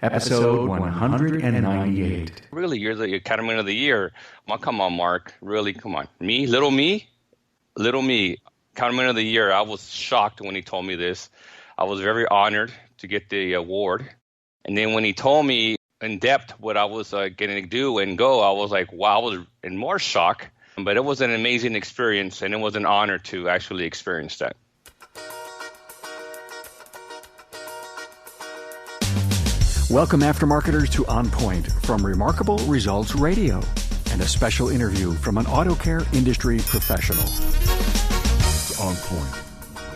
episode 198. Really, you're the Cattleman of the Year. Well, come on, Mark. Really, come on. Me? Little me? Cattleman of the Year. I was shocked when he told me this. I was very honored to get the award. And then when he told me in depth what I was getting to do and go, I was like, wow, I was in more shock. But it was an amazing experience, and it was an honor to actually experience that. Welcome, aftermarketers, to On Point from Remarkable Results Radio and a special interview from an auto care industry professional. On Point.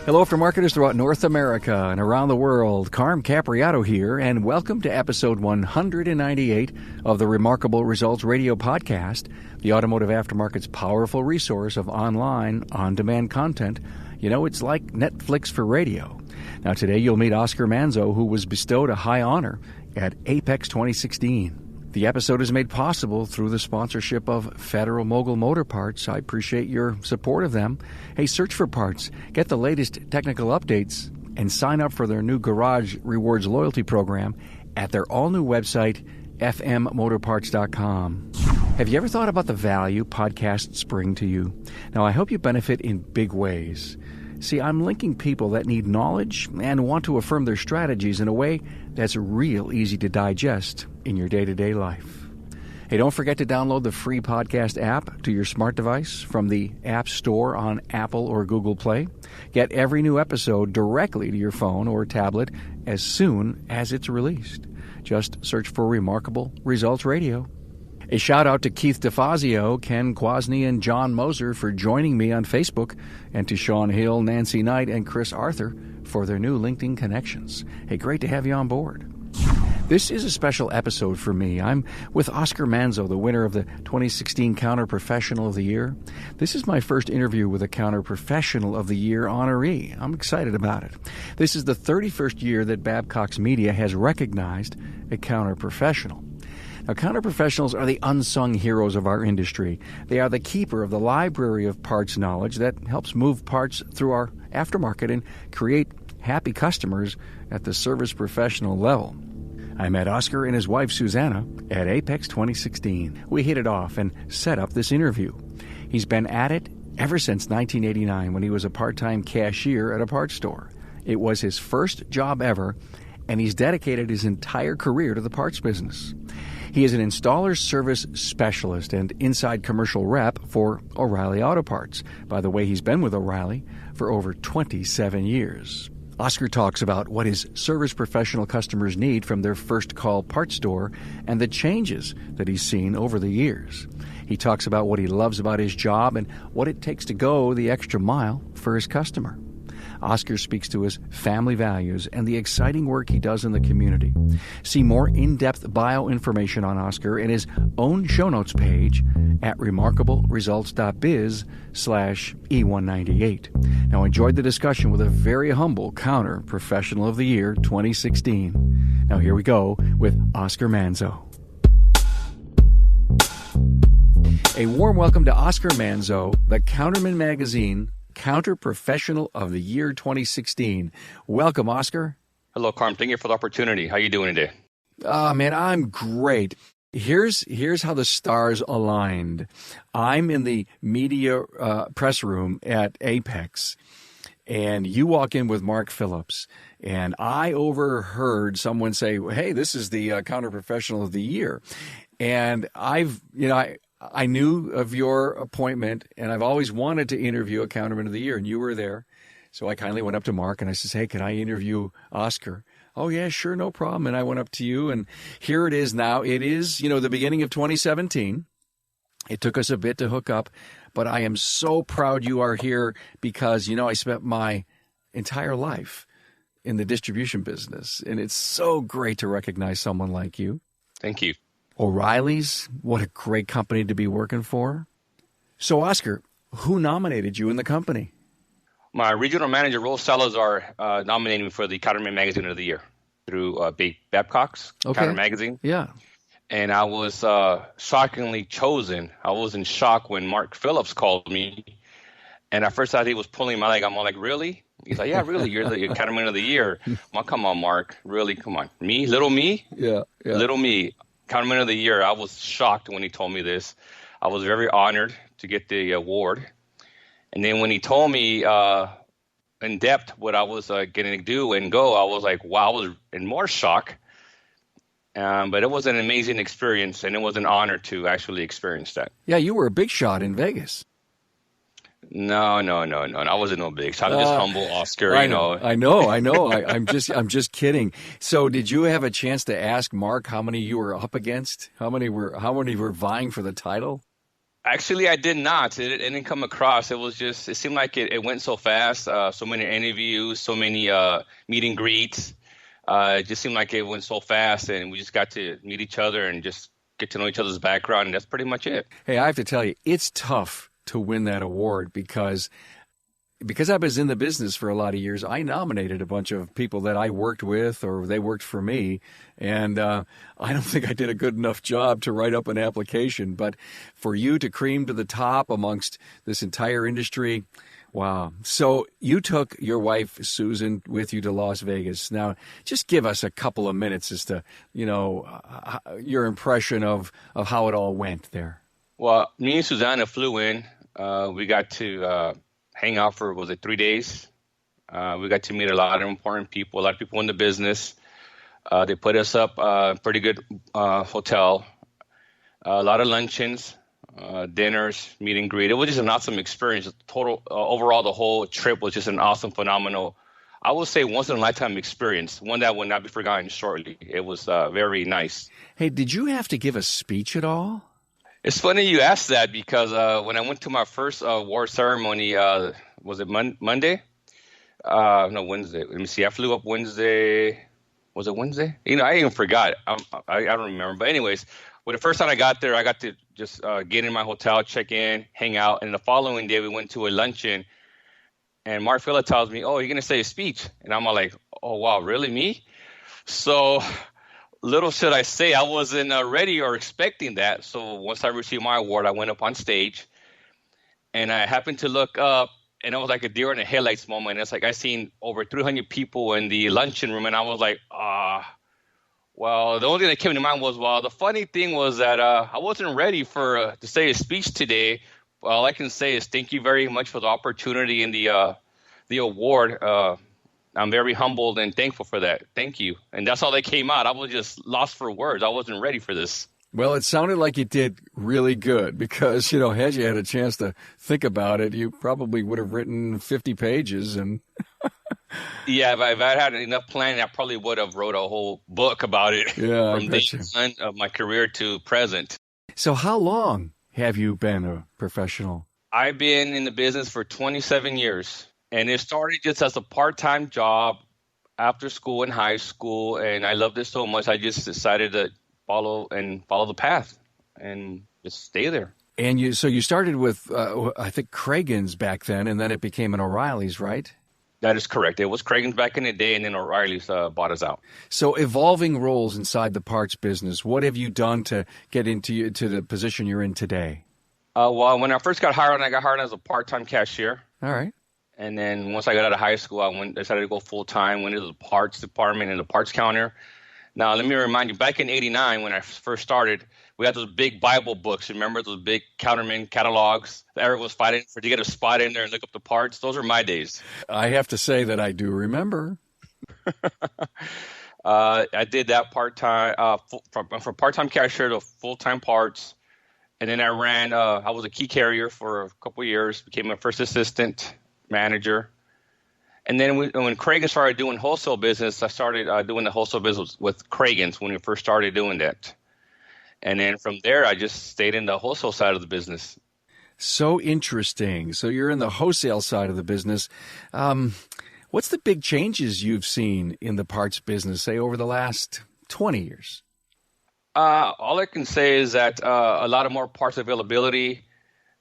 Hello, aftermarketers throughout North America and around the world. Carm Capriato here, and welcome to episode 198 of the Remarkable Results Radio podcast, the automotive aftermarket's powerful resource of online, on-demand content. You know, it's like Netflix for radio. Now, today you'll meet Oscar Manzo, who was bestowed a high honor at Apex 2016. The episode is made possible through the sponsorship of Federal Mogul Motor Parts. I appreciate your support of them. Hey, search for parts, get the latest technical updates, and sign up for their new Garage Rewards loyalty program at their all-new website, fmmotorparts.com. Have you ever thought about the value podcasts bring to you? Now, I hope you benefit in big ways. See, I'm linking people that need knowledge and want to affirm their strategies in a way that's real easy to digest in your day-to-day life. Hey, don't forget to download the free podcast app to your smart device from the App Store on Apple or Google Play. Get every new episode directly to your phone or tablet as soon as it's released. Just search for Remarkable Results Radio. A shout-out to Keith DeFazio, Ken Kwasny, and John Moser for joining me on Facebook, and to Sean Hill, Nancy Knight, and Chris Arthur for their new LinkedIn connections. Hey, great to have you on board. This is a special episode for me. I'm with Oscar Manzo, the winner of the 2016 Counter Professional of the Year. This is my first interview with a Counter Professional of the Year honoree. I'm excited about it. This is the 31st year that Babcox Media has recognized a Counter Professional. Now, counter professionals are the unsung heroes of our industry. They are the keeper of the library of parts knowledge that helps move parts through our aftermarket and create happy customers at the service professional level. I met Oscar and his wife, Susanna, at Apex 2016. We hit it off and set up this interview. He's been at it ever since 1989 when he was a part-time cashier at a parts store. It was his first job ever, and he's dedicated his entire career to the parts business. He is an installer service specialist and inside commercial rep for O'Reilly Auto Parts. By the way, he's been with O'Reilly for over 27 years. Oscar talks about what his service professional customers need from their first call parts store and the changes that he's seen over the years. He talks about what he loves about his job and what it takes to go the extra mile for his customer. Oscar speaks to his family values and the exciting work he does in the community. See more in-depth bio information on Oscar in his own show notes page at remarkableresults.biz/E198. Now, enjoyed the discussion with a very humble Counter Professional of the Year 2016. Now, here we go with Oscar Manzo. A warm welcome to Oscar Manzo, the Counterman Magazine Counter Professional of the Year 2016. Welcome, Oscar. Hello, Carm. Thank you for the opportunity. How are you doing today? Oh, man, I'm great. Here's how the stars aligned. I'm in the media press room at Apex, and you walk in with Mark Phillips, and I overheard someone say, hey, this is the Counter Professional of the Year. And I knew of your appointment, and I've always wanted to interview a Counterman of the Year, and you were there. So I kindly went up to Mark, and I said, hey, can I interview Oscar? Oh, yeah, sure, no problem. And I went up to you, and here it is now. It is, the beginning of 2017. It took us a bit to hook up, but I am so proud you are here because, I spent my entire life in the distribution business, and it's so great to recognize someone like you. Thank you. O'Reilly's, what a great company to be working for. So, Oscar, who nominated you in the company? My regional manager, Rose Salazar, nominated me for the Counterman Magazine of the Year through Babcox Counter Magazine. Yeah. And I was shockingly chosen. I was in shock when Mark Phillips called me. And at first I thought he was pulling my leg. I'm all like, really? He's like, yeah, really, you're the counterman of the year. I'm like, come on, Mark, really, come on. Me, little me? Yeah. Little me, counterman of the year. I was shocked when he told me this. I was very honored to get the award. And then when he told me in depth what I was getting to do and go, I was like, wow, I was in more shock. But it was an amazing experience, and it was an honor to actually experience that. Yeah, you were a big shot in Vegas. No. I wasn't no big shot. I'm just humble Oscar, I know. I'm just kidding. So, did you have a chance to ask Mark how many you were up against? How many were vying for the title? Actually, I did not. It didn't come across. It seemed like it went so fast. So many interviews, so many meet and greets. It just seemed like it went so fast, and we just got to meet each other and just get to know each other's background, and that's pretty much it. Hey, I have to tell you, it's tough to win that award because I was in the business for a lot of years. I nominated a bunch of people that I worked with or they worked for me, and I don't think I did a good enough job to write up an application. But for you to cream to the top amongst this entire industry, wow. So you took your wife, Susan, with you to Las Vegas. Now, just give us a couple of minutes as to, your impression of how it all went there. Well, me and Susanna flew in. We got to hang out for, 3 days? We got to meet a lot of important people, a lot of people in the business. They put us up a pretty good hotel, a lot of luncheons, dinners, meet and greet. It was just an awesome experience. Overall, the whole trip was just an awesome, phenomenal, I would say once in a lifetime experience, one that will not be forgotten shortly. It was very nice. Hey, did you have to give a speech at all? It's funny you asked that because when I went to my first award ceremony, was it Monday? No, Wednesday. Let me see. I flew up Wednesday. Was it Wednesday? I even forgot. I don't remember. But anyways, the first time I got there, I got to just get in my hotel, check in, hang out. And the following day, we went to a luncheon. And Mark Filla tells me, oh, you're going to say a speech. And I'm like, oh, wow, really, me? So little should I say, I wasn't ready or expecting that. So once I received my award, I went up on stage. And I happened to look up, and it was like a deer in the headlights moment. It's like I seen over 300 people in the luncheon room, and I was like, well, the only thing that came to mind was, well, the funny thing was that I wasn't ready to say a speech today. All I can say is thank you very much for the opportunity and the award. I'm very humbled and thankful for that. Thank you. And that's all that came out. I was just lost for words. I wasn't ready for this. Well, it sounded like you did really good because, had you had a chance to think about it, you probably would have written 50 pages. And yeah, if I had enough planning, I probably would have wrote a whole book about it from day one of my career to present. So how long have you been a professional? I've been in the business for 27 years, and it started just as a part-time job after school in high school, and I loved it so much I just decided to follow the path and just stay there. And you started with, I think, Cragen's back then, and then it became an O'Reilly's, right? That is correct. It was Cragen's back in the day, and then O'Reilly's bought us out. So evolving roles inside the parts business, what have you done to get to the position you're in today? Well, when I first got hired, I got hired as a part-time cashier. All right. And then once I got out of high school, I decided to go full-time, went into the parts department and the parts counter. Now, let me remind you, back in 89, when I first started, we had those big Bible books. Remember those big counterman catalogs that Eric was fighting for to get a spot in there and look up the parts? Those were my days. I have to say that I do remember. I did that part-time, from part-time cashier to full-time parts. And then I was a key carrier for a couple of years, became a first assistant manager. And then when Cragen started doing wholesale business, I started doing the wholesale business with Cragen's when we first started doing that. And then from there, I just stayed in the wholesale side of the business. So interesting. So you're in the wholesale side of the business. What's the big changes you've seen in the parts business, say, over the last 20 years? All I can say is that a lot of more parts availability,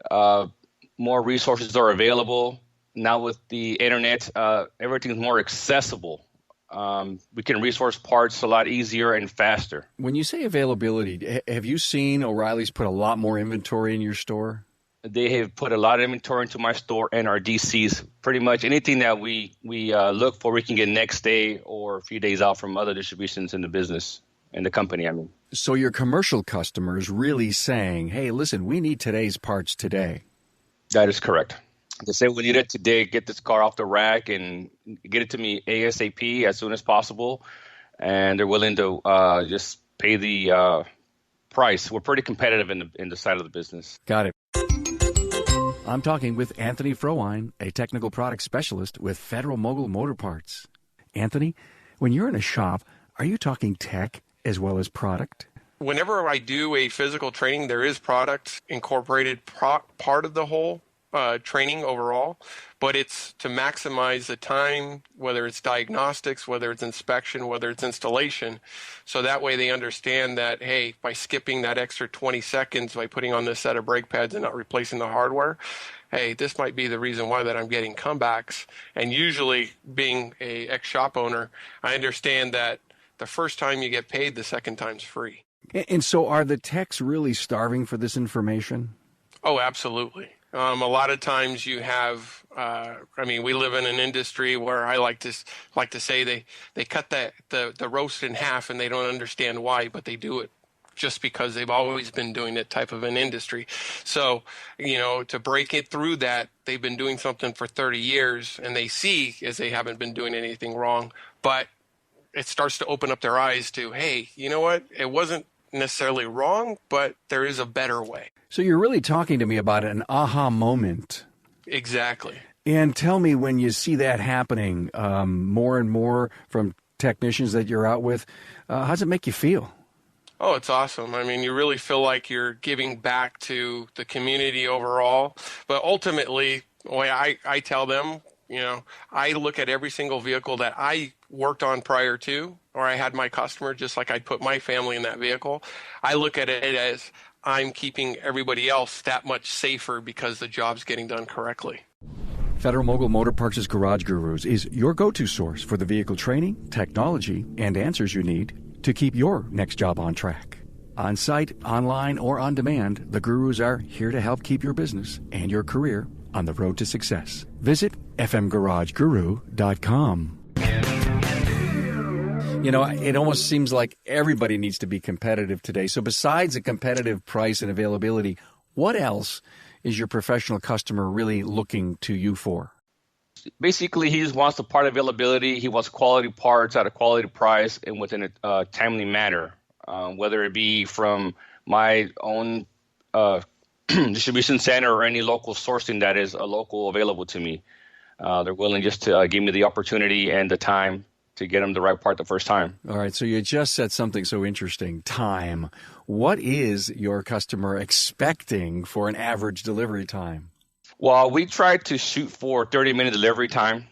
more resources are available. Now with the internet, everything's more accessible. We can resource parts a lot easier and faster. When you say availability, have you seen O'Reilly's put a lot more inventory in your store? They have put a lot of inventory into my store and our DCs. Pretty much anything that we look for, we can get next day or a few days out from other distributions in the business, in the company, I mean. So your commercial customers really saying, hey, listen, we need today's parts today. That is correct. They say we need it today, get this car off the rack and get it to me ASAP as soon as possible. And they're willing to just pay the price. We're pretty competitive in the side of the business. Got it. I'm talking with Anthony Frohine, a technical product specialist with Federal Mogul Motor Parts. Anthony, when you're in a shop, are you talking tech as well as product? Whenever I do a physical training, there is product incorporated part of the whole training overall, but it's to maximize the time, whether it's diagnostics, whether it's inspection, whether it's installation. So that way they understand that, hey, by skipping that extra 20 seconds by putting on this set of brake pads and not replacing the hardware, hey, this might be the reason why that I'm getting comebacks. And usually, being a ex-shop owner, I understand that the first time you get paid, the second time's free. And so are the techs really starving for this information? Oh, absolutely. A lot of times you have, we live in an industry where I like to say they cut the roast in half and they don't understand why, but they do it just because they've always been doing that type of an industry. So, to break it through that, they've been doing something for 30 years and they see as they haven't been doing anything wrong, but it starts to open up their eyes to, hey, you know what? It wasn't necessarily wrong, but there is a better way. So you're really talking to me about an aha moment. Exactly. And tell me, when you see that happening more and more from technicians that you're out with, how does it make you feel? Oh, it's awesome. You really feel like you're giving back to the community overall. But ultimately, the way I tell them, I look at every single vehicle that I worked on prior to, or I had my customer, just like I'd put my family in that vehicle. I look at it as I'm keeping everybody else that much safer because the job's getting done correctly. Federal Mogul Motor Parts' Garage Gurus is your go-to source for the vehicle training, technology, and answers you need to keep your next job on track. On site, online, or on demand, the Gurus are here to help keep your business and your career on the road to success. Visit fmgarageguru.com. It almost seems like everybody needs to be competitive today. So besides a competitive price and availability, what else is your professional customer really looking to you for? Basically, he just wants the part availability. He wants quality parts at a quality price and within a timely manner, whether it be from my own distribution center or any local sourcing that is a local available to me. They're willing just to give me the opportunity and the time to get them the right part the first time. All right, so you just said something so interesting, time. What is your customer expecting for an average delivery time? Well, we try to shoot for 30-minute delivery time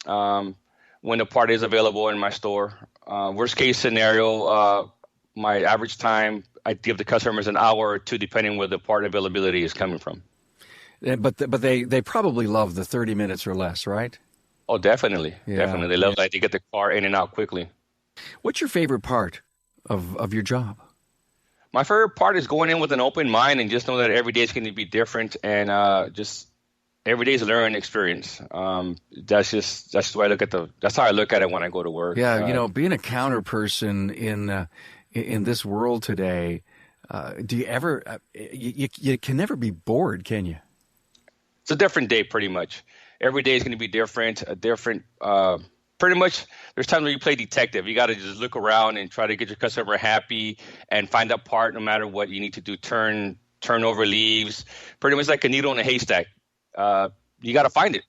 when the part is available in my store. Worst case scenario, my average time, I give the customers an hour or two, depending where the part availability is coming from. But they probably love the 30 minutes or less, right? Oh, definitely. Yeah. Definitely. They love to get the car in and out quickly. What's your favorite part of your job? My favorite part is going in with an open mind and just know that every day is going to be different and just every day is a learning experience. That's the way I look at that's how I look at it when I go to work. Yeah, being a counter person in this world today, do you ever you can never be bored, can you? It's a different day, pretty much. Every day is going to be different, pretty much. There's times where you play detective. You got to just look around and try to get your customer happy and find that part no matter what you need to do. Turn over leaves, pretty much like a needle in a haystack. You got to find it.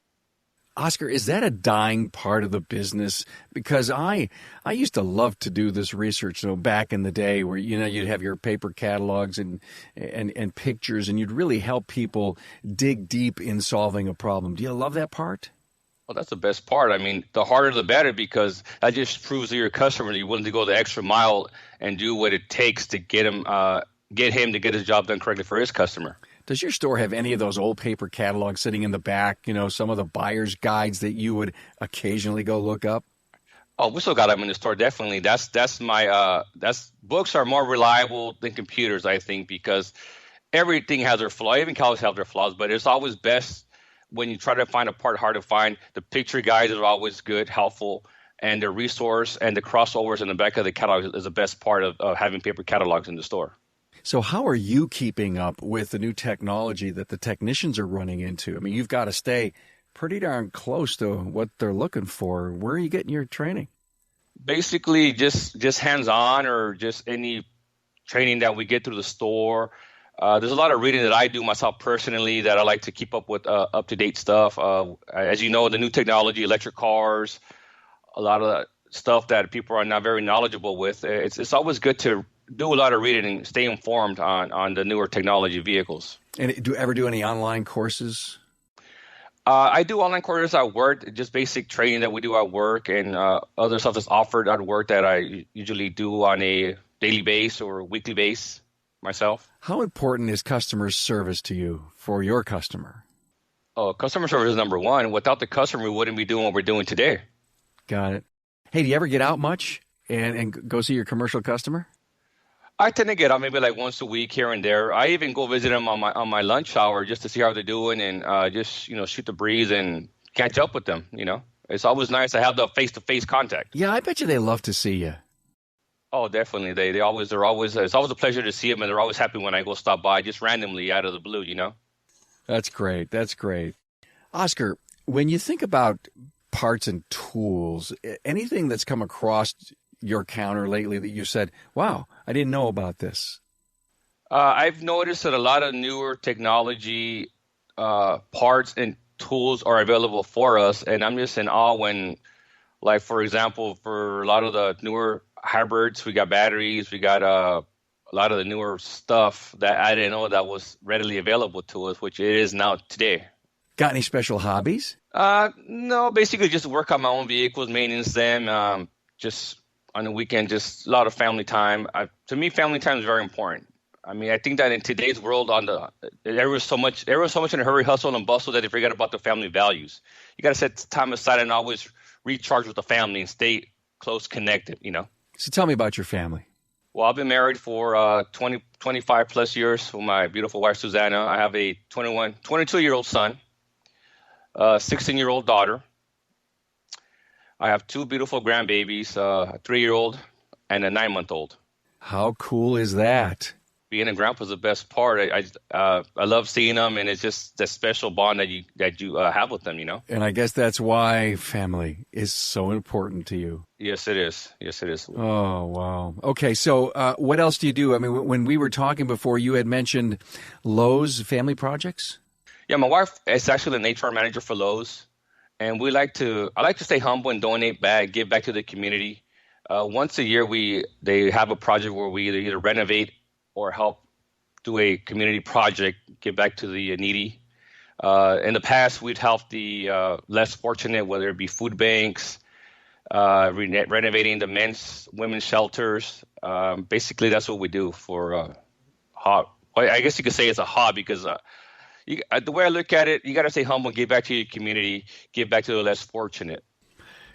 Oscar, is that a dying part of the business? Because I used to love to do this research, back in the day where, you'd have your paper catalogs and pictures, and you'd really help people dig deep in solving a problem. Do you love that part? Well, that's the best part. The harder the better, because that just proves to your customer that you're willing to go the extra mile and do what it takes to get him to get his job done correctly for his customer. Does your store have any of those old paper catalogs sitting in the back, some of the buyer's guides that you would occasionally go look up? Oh, we still got them in the store, definitely. That's books are more reliable than computers, I think, because everything has their flaw. Even cars have their flaws, but it's always best when you try to find a part hard to find. The picture guides are always good, helpful, and the resource and the crossovers in the back of the catalog is the best part of having paper catalogs in the store. So how are you keeping up with the new technology that the technicians are running into? I mean, you've got to stay pretty darn close to what they're looking for. Where are you getting your training? Basically, just hands-on or just any training that we get through the store. There's a lot of reading that I do myself personally that I like to keep up with up-to-date stuff. As you know, the new technology, electric cars, a lot of stuff that people are not very knowledgeable with. It's always good to do a lot of reading and stay informed on the newer technology vehicles. And do you ever do any online courses? I do online courses at work, just basic training that we do at work, and other stuff that's offered at work that I usually do on a daily base or weekly base myself. How important is customer service to you for your customer? Oh, customer service is number one. Without the customer, we wouldn't be doing what we're doing today. Got it. Hey, do you ever get out much and go see your commercial customer? I tend to get out maybe like once a week here and there. I even go visit them on my lunch hour just to see how they're doing and just shoot the breeze and catch up with them. It's always nice to have the face-to-face contact. Yeah, I bet you they love to see you. Oh, definitely. They're always. It's always a pleasure to see them, and they're always happy when I go stop by just randomly out of the blue. That's great. That's great. Oscar, when you think about parts and tools, anything that's come across your counter lately that you said, wow, I didn't know about this? I've noticed that a lot of newer technology parts and tools are available for us, and I'm just in awe when, like, for example, for a lot of the newer hybrids, we got batteries, we got a lot of the newer stuff that I didn't know that was readily available to us, which it is now today. Got any special hobbies? No, basically just work on my own vehicles, maintenance them, just on the weekend, just a lot of family time. To me, family time is very important. I mean, I think that in today's world, everyone's so much in a hurry, hustle, and bustle that they forget about the family values. You got to set time aside and always recharge with the family and stay close, connected. So tell me about your family. Well, I've been married for 25 plus years with my beautiful wife, Susanna. I have a 22-year-old son, a 16-year-old daughter. I have two beautiful grandbabies, a 3-year-old and a 9-month-old. How cool is that? Being a grandpa is the best part. I love seeing them, and it's just that special bond that you have with them, And I guess that's why family is so important to you. Yes, it is. Yes, it is. Oh, wow. Okay, so what else do you do? I mean, when we were talking before, you had mentioned Lowe's Family Projects? Yeah, my wife is actually an HR manager for Lowe's. And I like to stay humble and donate back, give back to the community. Once a year, they have a project where we either renovate or help do a community project, give back to the needy. In the past, we'd helped the less fortunate, whether it be food banks, renovating the women's shelters. Basically, that's what we do for I guess you could say it's a hobby because the way I look at it, you got to stay humble, give back to your community, give back to the less fortunate.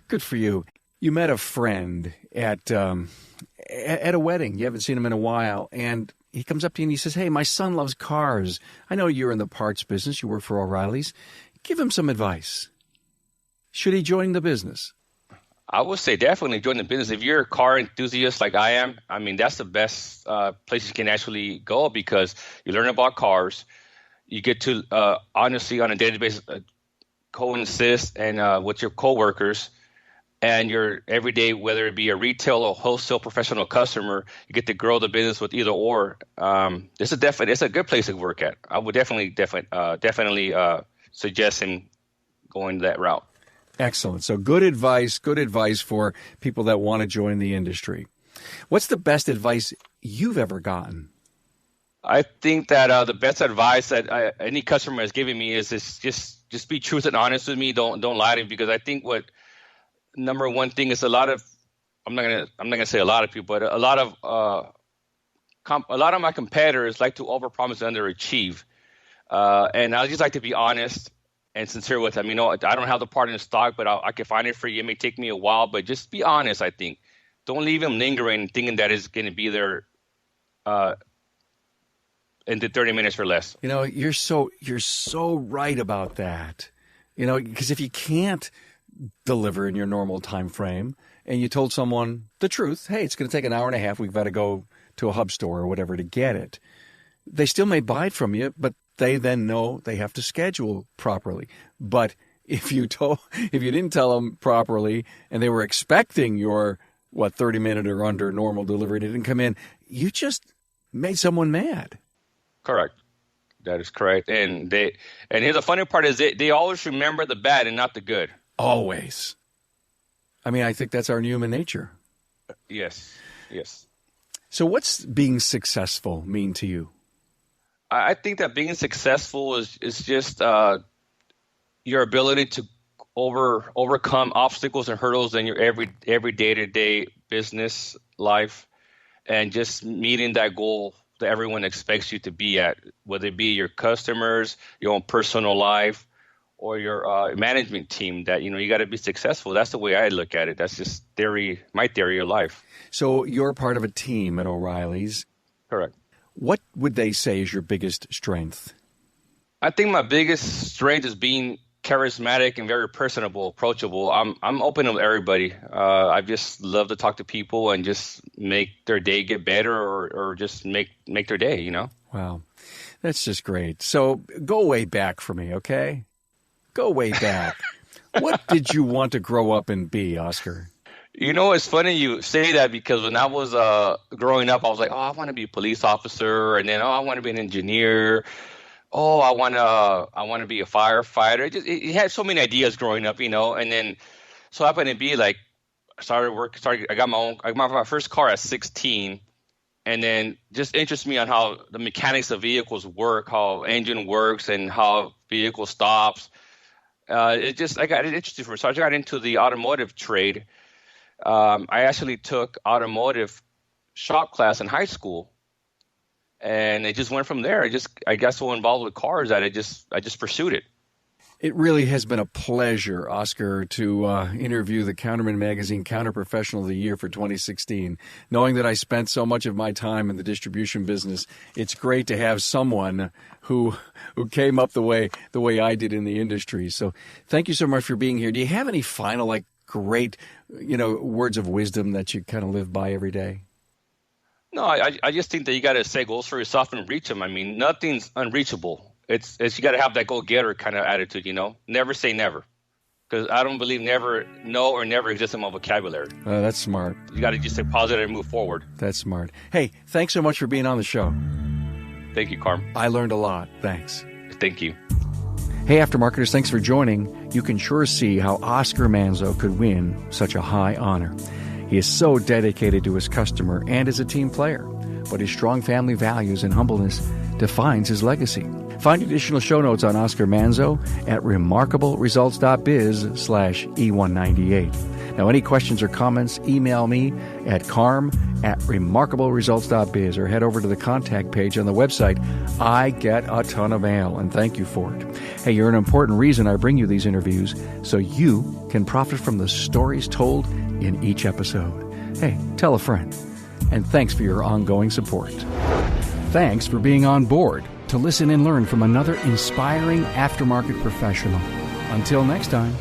Good for you. You met a friend at a wedding. You haven't seen him in a while, and he comes up to you and he says, hey, my son loves cars. I know you're in the parts business. You work for O'Reilly's. Give him some advice. Should he join the business? I would say definitely join the business. If you're a car enthusiast like I am, I mean, that's the best place you can actually go because you learn about cars. You get to, honestly, on a daily basis, co-assist and with your coworkers. And your everyday, whether it be a retail or wholesale professional customer, you get to grow the business with either or. It's a good place to work at. I would definitely suggest him going that route. Excellent. So good advice for people that want to join the industry. What's the best advice you've ever gotten? I think that the best advice that any customer has given me is just be truth and honest with me. Don't lie to me because I think what number one thing is a lot of I'm not gonna say a lot of people, but a lot of my competitors like to overpromise and underachieve, and I just like to be honest and sincere with them. I don't have the part in stock, but I can find it for you. It may take me a while, but just be honest. I think don't leave them lingering, thinking that it's going to be there and did 30 minutes or less. You're so right about that. Because if you can't deliver in your normal time frame and you told someone the truth, hey, it's going to take an hour and a half, we've got to go to a hub store or whatever to get it, they still may buy it from you, but they then know they have to schedule properly. But if you didn't tell them properly and they were expecting your 30-minute or under normal delivery, they didn't come in, you just made someone mad. Correct. That is correct. And here's the funny part is they always remember the bad and not the good. Always. I mean, I think that's our human nature. Yes. So what's being successful mean to you? I think that being successful is just your ability to overcome obstacles and hurdles in your every day-to-day business life, and just meeting that goal that everyone expects you to be at, whether it be your customers, your own personal life, or your management team. That you got to be successful. That's the way I look at it. That's just my theory of life. So you're part of a team at O'Reilly's. Correct. What would they say is your biggest strength? I think my biggest strength is being charismatic and very personable, approachable. I'm open to everybody. I just love to talk to people and just make their day get better, or just make their day. Wow, that's just great. So go way back for me, okay? Go way back. What did you want to grow up and be, Oscar? It's funny you say that, because when I was growing up, I was like, I want to be a police officer, and then I want to be an engineer. I want to be a firefighter. It had so many ideas growing up, and then so I happened to be like, I got my first car at 16, and then just interested me on how the mechanics of vehicles work, how engine works, and how vehicle stops. I got interested for it. So I got into the automotive trade. I actually took automotive shop class in high school, and it just went from there. I got so involved with cars that I just pursued it. It really has been a pleasure, Oscar, to interview the Counterman Magazine Counter Professional of the Year for 2016. Knowing that I spent so much of my time in the distribution business, it's great to have someone who came up the way I did in the industry. So thank you so much for being here. Do you have any final great words of wisdom that you kind of live by every day? No, I just think that you got to set goals for yourself and reach them. I mean, nothing's unreachable. It's you got to have that go-getter kind of attitude, Never say never, because I don't believe no or never exists in my vocabulary. That's smart. You got to just stay positive and move forward. That's smart. Hey, thanks so much for being on the show. Thank you, Carm. I learned a lot. Thanks. Thank you. Hey, Aftermarketers, thanks for joining. You can sure see how Oscar Manzo could win such a high honor. He is so dedicated to his customer and is a team player, but his strong family values and humbleness defines his legacy. Find additional show notes on Oscar Manzo at remarkableresults.biz/E198. Now, any questions or comments, email me at carm@remarkableresults.biz or head over to the contact page on the website. I get a ton of mail, and thank you for it. Hey, you're an important reason I bring you these interviews, so you can profit from the stories told in each episode. Hey, tell a friend. And thanks for your ongoing support. Thanks for being on board to listen and learn from another inspiring aftermarket professional. Until next time.